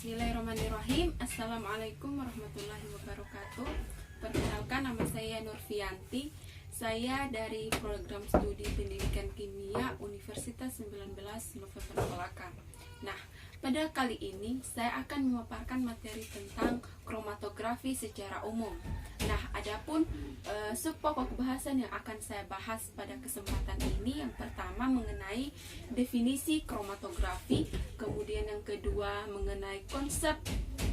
Bismillahirrahmanirrahim. Assalamualaikum warahmatullahi wabarakatuh. Perkenalkan, nama saya Nurfianti. Saya dari program studi pendidikan kimia Universitas 19 November Malaka. Nah, pada kali ini saya akan memaparkan materi tentang kromatografi secara umum. Nah, adapun subpokok bahasan yang akan saya bahas pada kesempatan ini, yang pertama mengenai definisi kromatografi, kemudian yang kedua mengenai konsep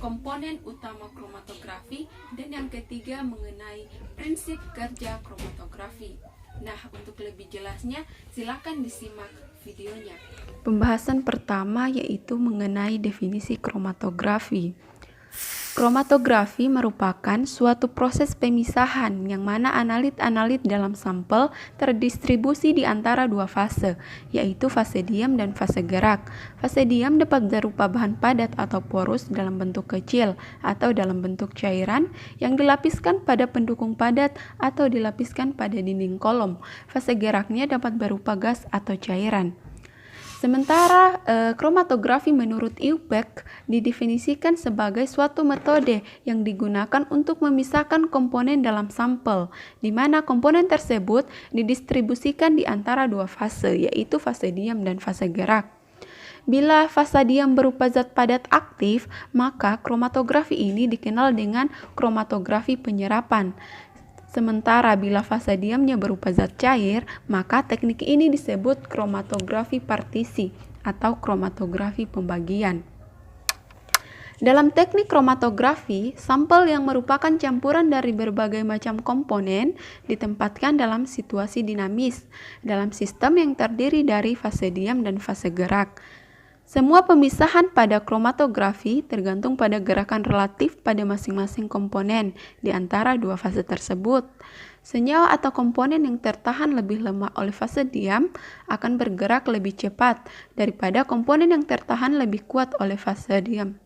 komponen utama kromatografi, dan yang ketiga mengenai prinsip kerja kromatografi. Nah, untuk lebih jelasnya silakan disimak videonya. Pembahasan pertama yaitu mengenai definisi kromatografi. Kromatografi merupakan suatu proses pemisahan yang mana analit-analit dalam sampel terdistribusi di antara dua fase, yaitu fase diam dan fase gerak. Fase diam dapat berupa bahan padat atau porus dalam bentuk kecil atau dalam bentuk cairan yang dilapiskan pada pendukung padat atau dilapiskan pada dinding kolom. Fase geraknya dapat berupa gas atau cairan. Sementara kromatografi menurut Eubank didefinisikan sebagai suatu metode yang digunakan untuk memisahkan komponen dalam sampel, di mana komponen tersebut didistribusikan di antara dua fase, yaitu fase diam dan fase gerak. Bila fase diam berupa zat padat aktif, maka kromatografi ini dikenal dengan kromatografi penyerapan. Sementara bila fase diamnya berupa zat cair, maka teknik ini disebut kromatografi partisi atau kromatografi pembagian. Dalam teknik kromatografi, sampel yang merupakan campuran dari berbagai macam komponen ditempatkan dalam situasi dinamis dalam sistem yang terdiri dari fase diam dan fase gerak. Semua pemisahan pada kromatografi tergantung pada gerakan relatif pada masing-masing komponen di antara dua fase tersebut. Senyawa atau komponen yang tertahan lebih lemah oleh fase diam akan bergerak lebih cepat daripada komponen yang tertahan lebih kuat oleh fase diam.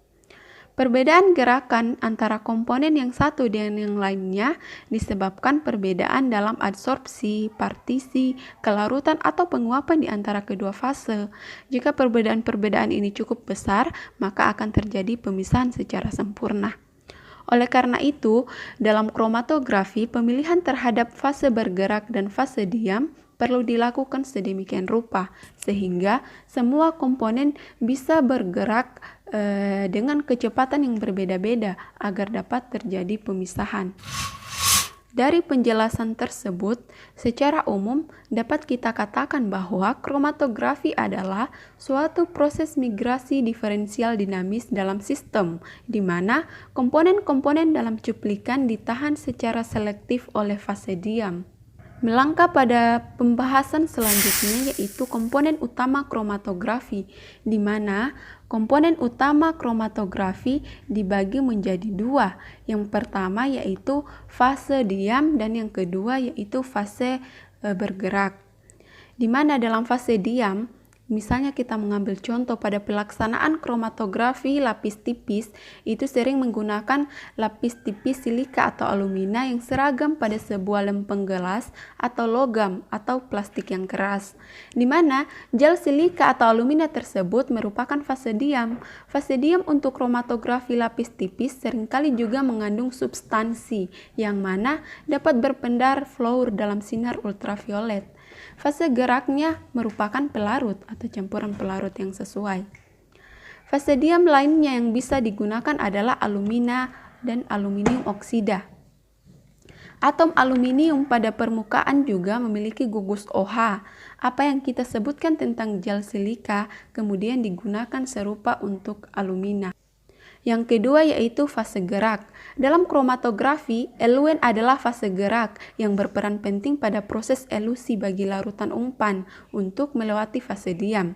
Perbedaan gerakan antara komponen yang satu dengan yang lainnya disebabkan perbedaan dalam adsorpsi, partisi, kelarutan atau penguapan di antara kedua fase. Jika perbedaan-perbedaan ini cukup besar, maka akan terjadi pemisahan secara sempurna. Oleh karena itu, dalam kromatografi, pemilihan terhadap fase bergerak dan fase diam perlu dilakukan sedemikian rupa, sehingga semua komponen bisa bergerak dengan kecepatan yang berbeda-beda agar dapat terjadi pemisahan. Dari penjelasan tersebut, secara umum dapat kita katakan bahwa kromatografi adalah suatu proses migrasi diferensial dinamis dalam sistem, di mana komponen-komponen dalam cuplikan ditahan secara selektif oleh fase diam. Melangkah pada pembahasan selanjutnya, yaitu komponen utama kromatografi, di mana komponen utama kromatografi dibagi menjadi dua. Yang pertama yaitu fase diam dan yang kedua yaitu fase bergerak. Di mana dalam fase diam, misalnya kita mengambil contoh pada pelaksanaan kromatografi lapis tipis, itu sering menggunakan lapis tipis silika atau alumina yang seragam pada sebuah lempeng gelas atau logam atau plastik yang keras, di mana gel silika atau alumina tersebut merupakan fase diam. Fase diam untuk kromatografi lapis tipis seringkali juga mengandung substansi yang mana dapat berpendar fluor dalam sinar ultraviolet. Fase geraknya merupakan pelarut atau campuran pelarut yang sesuai. Fase diam lainnya yang bisa digunakan adalah alumina dan aluminium oksida. Atom aluminium pada permukaan juga memiliki gugus OH. Apa yang kita sebutkan tentang gel silika kemudian digunakan serupa untuk alumina. Yang kedua yaitu fase gerak. Dalam kromatografi, eluen adalah fase gerak yang berperan penting pada proses elusi bagi larutan umpan untuk melewati fase diam.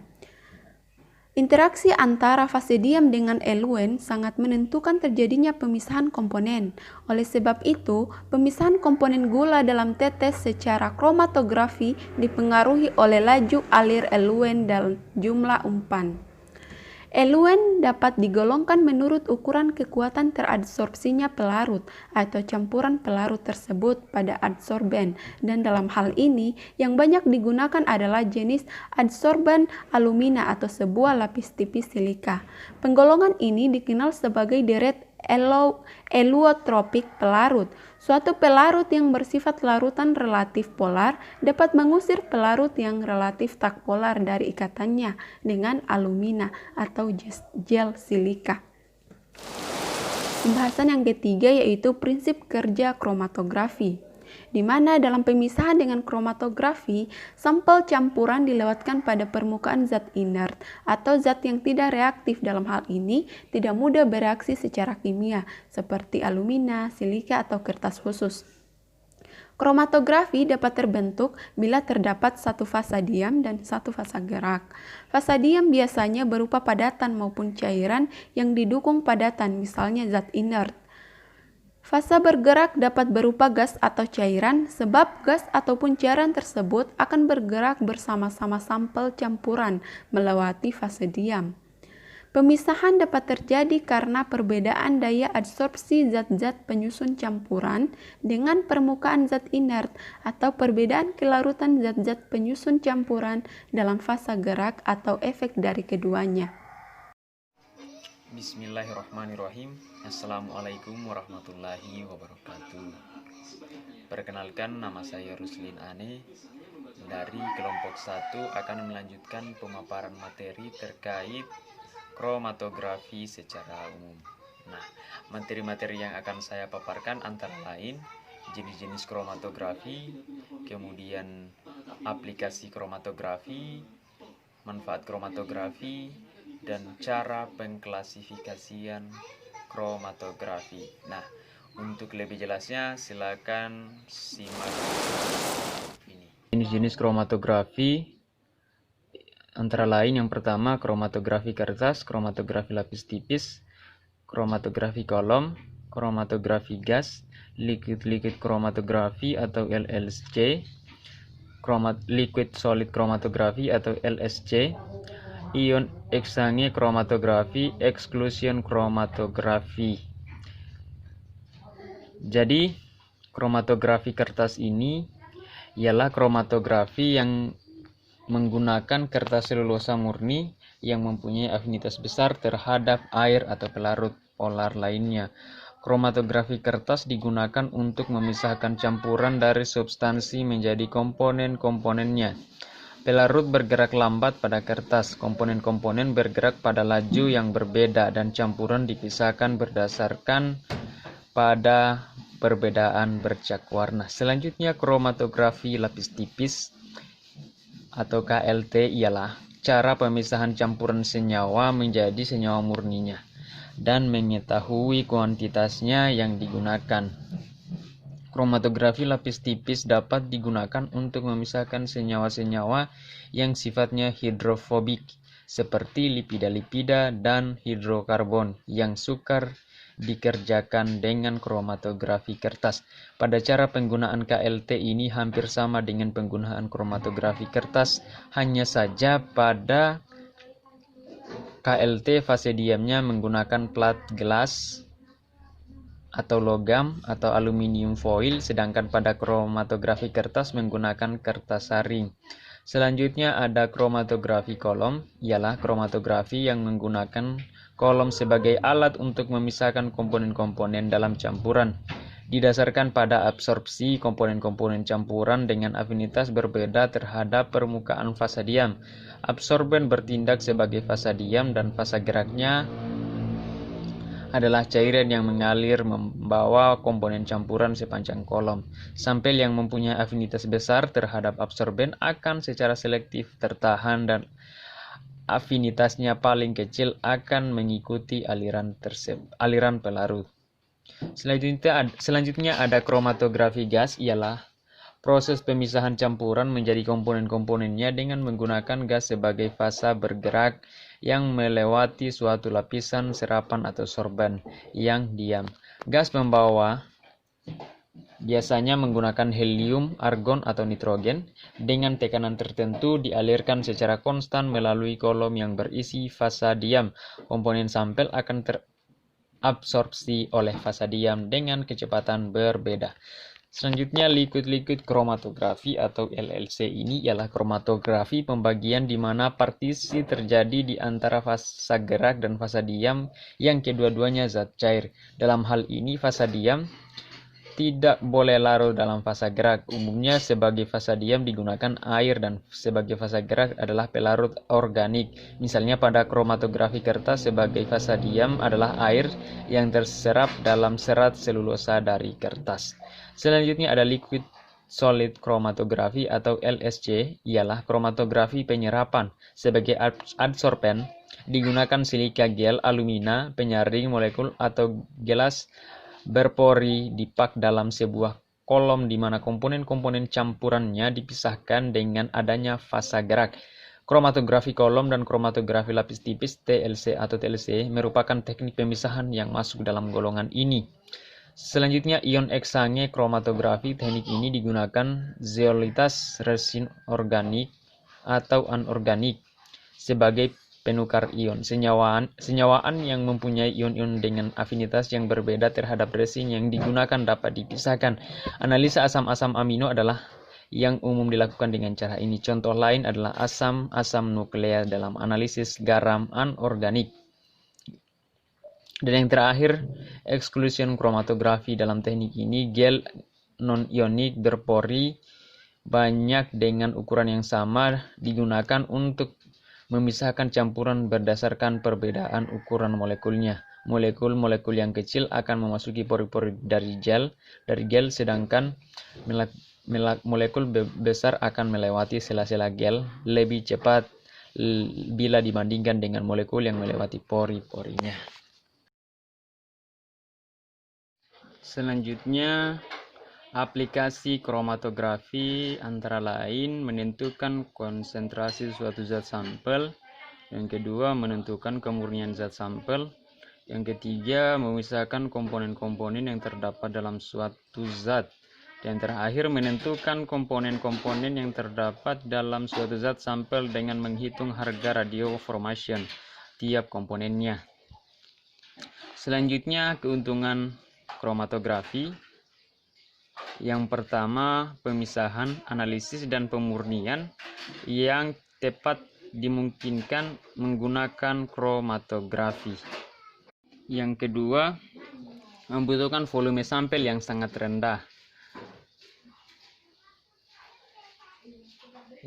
Interaksi antara fase diam dengan eluen sangat menentukan terjadinya pemisahan komponen. Oleh sebab itu, pemisahan komponen gula dalam tetes secara kromatografi dipengaruhi oleh laju alir eluen dalam jumlah umpan. Eluen dapat digolongkan menurut ukuran kekuatan teradsorpsinya pelarut atau campuran pelarut tersebut pada adsorben, dan dalam hal ini yang banyak digunakan adalah jenis adsorban alumina atau sebuah lapis tipis silika. Penggolongan ini dikenal sebagai deret eluotropik pelarut. Suatu pelarut yang bersifat larutan relatif polar dapat mengusir pelarut yang relatif tak polar dari ikatannya dengan alumina atau gel silika. Pembahasan yang ketiga yaitu prinsip kerja kromatografi, di mana dalam pemisahan dengan kromatografi, sampel campuran dilewatkan pada permukaan zat inert atau zat yang tidak reaktif. Dalam hal ini, tidak mudah bereaksi secara kimia, seperti alumina, silika, atau kertas khusus. Kromatografi dapat terbentuk bila terdapat satu fasa diam dan satu fasa gerak. Fasa diam biasanya berupa padatan maupun cairan yang didukung padatan, misalnya zat inert. Fasa bergerak dapat berupa gas atau cairan, sebab gas ataupun cairan tersebut akan bergerak bersama-sama sampel campuran melewati fase diam. Pemisahan dapat terjadi karena perbedaan daya adsorpsi zat-zat penyusun campuran dengan permukaan zat inert atau perbedaan kelarutan zat-zat penyusun campuran dalam fasa gerak atau efek dari keduanya. Bismillahirrahmanirrahim. Assalamualaikum warahmatullahi wabarakatuh. Perkenalkan, nama saya Ruslin Ane. Dari kelompok 1 akan melanjutkan pemaparan materi terkait kromatografi secara umum. Nah, materi-materi yang akan saya paparkan antara lain jenis-jenis kromatografi, kemudian aplikasi kromatografi, manfaat kromatografi, dan cara pengklasifikasian kromatografi. Nah, untuk lebih jelasnya silakan simak ini. Jenis-jenis kromatografi antara lain yang pertama kromatografi kertas, kromatografi lapis tipis, kromatografi kolom, kromatografi gas, liquid kromatografi atau LSC, liquid solid kromatografi atau LSC, ion exchange kromatografi, exclusion kromatografi. Jadi, kromatografi kertas ini ialah kromatografi yang menggunakan kertas selulosa murni yang mempunyai afinitas besar terhadap air atau pelarut polar lainnya. Kromatografi kertas digunakan untuk memisahkan campuran dari substansi menjadi komponen-komponennya. Pelarut bergerak lambat pada kertas, komponen-komponen bergerak pada laju yang berbeda, dan campuran dipisahkan berdasarkan pada perbedaan bercak warna. Selanjutnya, kromatografi lapis tipis atau KLT ialah cara pemisahan campuran senyawa menjadi senyawa murninya dan mengetahui kuantitasnya yang digunakan. Kromatografi lapis tipis dapat digunakan untuk memisahkan senyawa-senyawa yang sifatnya hidrofobik seperti lipida-lipida dan hidrokarbon yang sukar dikerjakan dengan kromatografi kertas. Pada cara penggunaan KLT ini hampir sama dengan penggunaan kromatografi kertas, hanya saja pada KLT fase diamnya menggunakan plat gelas atau logam atau aluminium foil, sedangkan pada kromatografi kertas menggunakan kertas saring. Selanjutnya ada kromatografi kolom, ialah kromatografi yang menggunakan kolom sebagai alat untuk memisahkan komponen-komponen dalam campuran. Didasarkan pada absorpsi komponen-komponen campuran dengan afinitas berbeda terhadap permukaan fasa diam. Absorben bertindak sebagai fasa diam dan fasa geraknya adalah cairan yang mengalir membawa komponen campuran sepanjang kolom. Sampel yang mempunyai afinitas besar terhadap absorben akan secara selektif tertahan dan afinitasnya paling kecil akan mengikuti aliran pelarut. Selanjutnya ada kromatografi gas, ialah proses pemisahan campuran menjadi komponen-komponennya dengan menggunakan gas sebagai fasa bergerak yang melewati suatu lapisan serapan atau sorban yang diam. Gas membawa biasanya menggunakan helium, argon, atau nitrogen. Dengan tekanan tertentu dialirkan secara konstan melalui kolom yang berisi vasadium. Komponen sampel akan terabsorpsi oleh vasadium dengan kecepatan berbeda. Selanjutnya, liquid chromatografi atau LLC ini ialah kromatografi pembagian di mana partisi terjadi di antara fasa gerak dan vasadium yang kedua-duanya zat cair. Dalam hal ini, vasadium tidak boleh larut dalam fasa gerak. Umumnya sebagai vasadium digunakan air dan sebagai fasa gerak adalah pelarut organik. Misalnya pada kromatografi kertas sebagai vasadium adalah air yang terserap dalam serat selulosa dari kertas. Selanjutnya ada liquid solid chromatografi atau LSC, ialah kromatografi penyerapan. Sebagai adsorben digunakan silika gel, alumina, penyaring molekul atau gelas berpori dipak dalam sebuah kolom di mana komponen-komponen campurannya dipisahkan dengan adanya fasa gerak. Kromatografi kolom dan kromatografi lapis tipis TLC atau TLC merupakan teknik pemisahan yang masuk dalam golongan ini. Selanjutnya, ion eksange kromatografi. Teknik ini digunakan zeolitas resin organik atau anorganik sebagai penukar ion. Senyawaan yang mempunyai ion-ion dengan afinitas yang berbeda terhadap resin yang digunakan dapat dipisahkan. Analisa asam-asam amino adalah yang umum dilakukan dengan cara ini. Contoh lain adalah asam-asam nuklear dalam analisis garam anorganik. Dan yang terakhir, exclusion chromatografi. Dalam teknik ini, gel non-ionik berpori banyak dengan ukuran yang sama digunakan untuk memisahkan campuran berdasarkan perbedaan ukuran molekulnya. Molekul-molekul yang kecil akan memasuki pori-pori dari gel, sedangkan molekul besar akan melewati sela-sela gel lebih cepat bila dibandingkan dengan molekul yang melewati pori-porinya. Selanjutnya, aplikasi kromatografi antara lain menentukan konsentrasi suatu zat sampel. Yang kedua, menentukan kemurnian zat sampel. Yang ketiga, memisahkan komponen-komponen yang terdapat dalam suatu zat. Dan terakhir, menentukan komponen-komponen yang terdapat dalam suatu zat sampel dengan menghitung harga radio formation tiap komponennya. Selanjutnya, keuntungan kromatografi. Yang pertama, pemisahan, analisis, dan pemurnian yang tepat dimungkinkan menggunakan kromatografi. Yang kedua, membutuhkan volume sampel yang sangat rendah.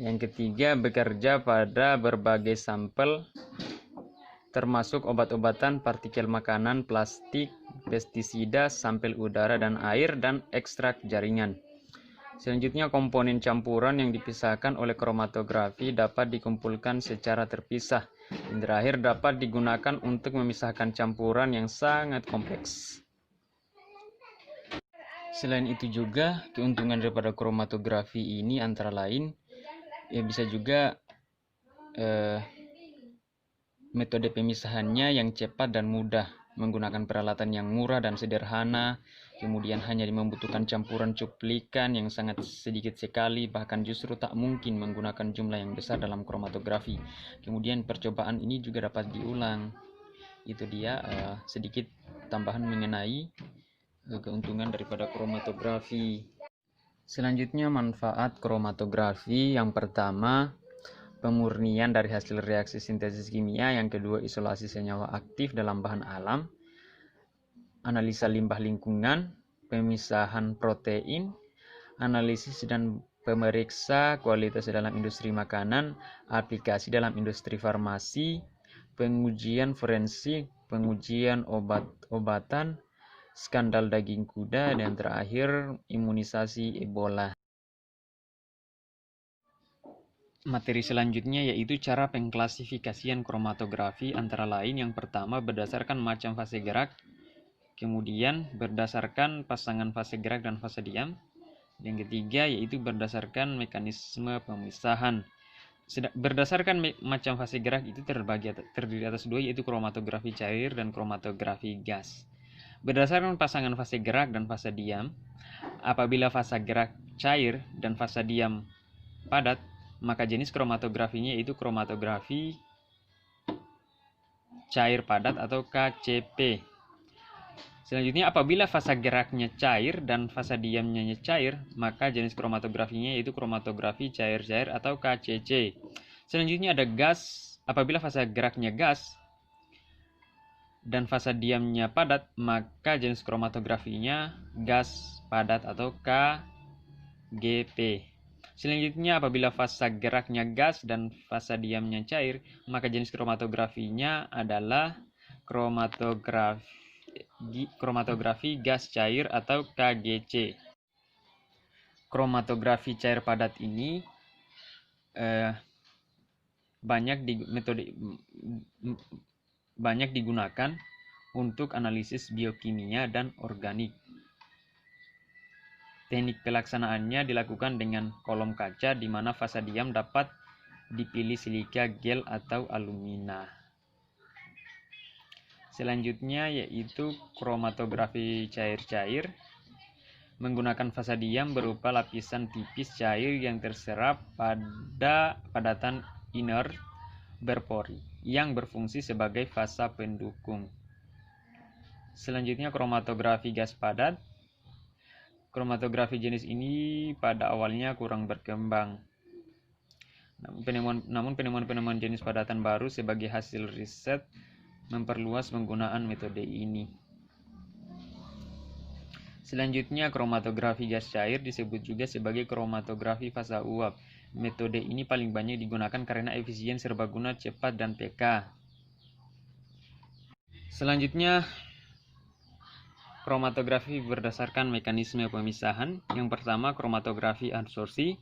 Yang ketiga, bekerja pada berbagai sampel, termasuk obat-obatan, partikel makanan, plastik, pestisida, sampel udara dan air, dan ekstrak jaringan. Selanjutnya, komponen campuran yang dipisahkan oleh kromatografi dapat dikumpulkan secara terpisah. Yang terakhir, dapat digunakan untuk memisahkan campuran yang sangat kompleks. Selain itu juga, keuntungan daripada kromatografi ini antara lain, bisa juga metode pemisahannya yang cepat dan mudah, menggunakan peralatan yang murah dan sederhana, kemudian hanya membutuhkan campuran cuplikan yang sangat sedikit sekali, bahkan justru tak mungkin menggunakan jumlah yang besar dalam kromatografi. Kemudian percobaan ini juga dapat diulang. Itu dia sedikit tambahan mengenai keuntungan daripada kromatografi. Selanjutnya, manfaat kromatografi. Yang pertama, pemurnian dari hasil reaksi sintesis kimia. Yang kedua, isolasi senyawa aktif dalam bahan alam. Analisa limbah lingkungan, pemisahan protein, analisis dan pemeriksa kualitas dalam industri makanan, aplikasi dalam industri farmasi, pengujian forensik, pengujian obat-obatan, skandal daging kuda, dan terakhir imunisasi Ebola. Materi selanjutnya yaitu cara pengklasifikasian kromatografi, antara lain yang pertama berdasarkan macam fase gerak, kemudian berdasarkan pasangan fase gerak dan fase diam. Yang ketiga yaitu berdasarkan mekanisme pemisahan. Berdasarkan macam fase gerak itu terdiri atas dua, yaitu kromatografi cair dan kromatografi gas. Berdasarkan pasangan fase gerak dan fase diam, apabila fase gerak cair dan fase diam padat, maka jenis kromatografinya yaitu kromatografi cair padat atau KCP. Selanjutnya, apabila fase geraknya cair dan fase diamnya cair, maka jenis kromatografinya yaitu kromatografi cair-cair atau KCC. Selanjutnya ada gas. Apabila fase geraknya gas dan fase diamnya padat, maka jenis kromatografinya gas padat atau KGP. Selanjutnya, apabila fase geraknya gas dan fase diamnya cair, maka jenis kromatografinya adalah kromatografi gas cair atau KGC. Kromatografi cair padat ini banyak digunakan untuk analisis biokimia dan organik. Teknik pelaksanaannya dilakukan dengan kolom kaca di mana fase diam dapat dipilih silika, gel, atau alumina. Selanjutnya yaitu kromatografi cair-cair, menggunakan fase diam berupa lapisan tipis cair yang terserap pada padatan inert berpori yang berfungsi sebagai fase pendukung. Selanjutnya kromatografi gas padat. Kromatografi jenis ini pada awalnya kurang berkembang. Namun penemuan jenis padatan baru sebagai hasil riset memperluas penggunaan metode ini. Selanjutnya kromatografi gas cair disebut juga sebagai kromatografi fase uap. Metode ini paling banyak digunakan karena efisien, serbaguna, cepat, dan pK. Selanjutnya kromatografi berdasarkan mekanisme pemisahan. Yang pertama kromatografi adsorpsi,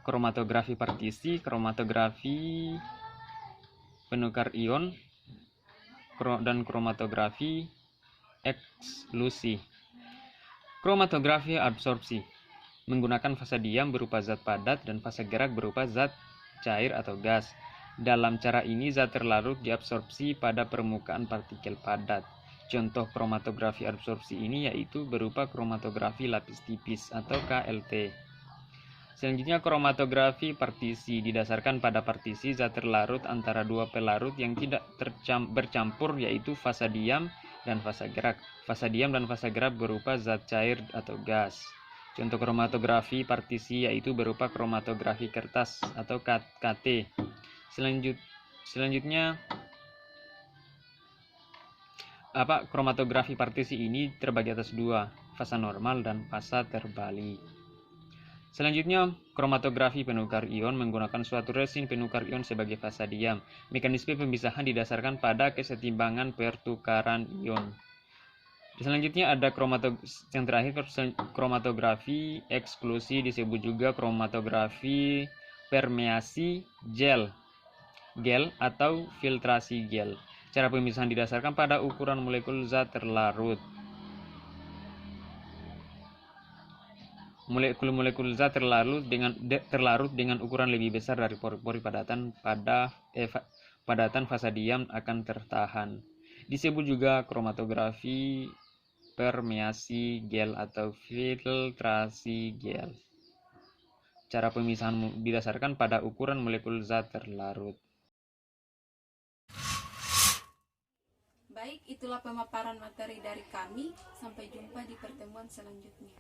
kromatografi partisi, kromatografi penukar ion, dan kromatografi eksklusi. Kromatografi adsorpsi menggunakan fase diam berupa zat padat dan fase gerak berupa zat cair atau gas. Dalam cara ini zat terlarut diabsorpsi pada permukaan partikel padat. Contoh kromatografi absorpsi ini yaitu berupa kromatografi lapis tipis atau KLT. Selanjutnya kromatografi partisi didasarkan pada partisi zat terlarut antara dua pelarut yang tidak bercampur yaitu fase diam dan fase gerak. Fase diam dan fase gerak berupa zat cair atau gas. Contoh kromatografi partisi yaitu berupa kromatografi kertas atau KT. Selanjutnya kromatografi partisi ini terbagi atas dua, fase normal dan fase terbalik. Selanjutnya, kromatografi penukar ion menggunakan suatu resin penukar ion sebagai fase diam. Mekanisme pemisahan didasarkan pada kesetimbangan pertukaran ion. Selanjutnya ada kromatografi eksklusi, disebut juga kromatografi permeasi gel atau filtrasi gel. Cara pemisahan didasarkan pada ukuran molekul zat terlarut. Molekul zat terlarut dengan ukuran lebih besar dari pori-pori padatan fase diam akan tertahan. Disebut juga kromatografi permeasi gel atau filtrasi gel. Cara pemisahan didasarkan pada ukuran molekul zat terlarut. Baik, itulah pemaparan materi dari kami. Sampai jumpa di pertemuan selanjutnya.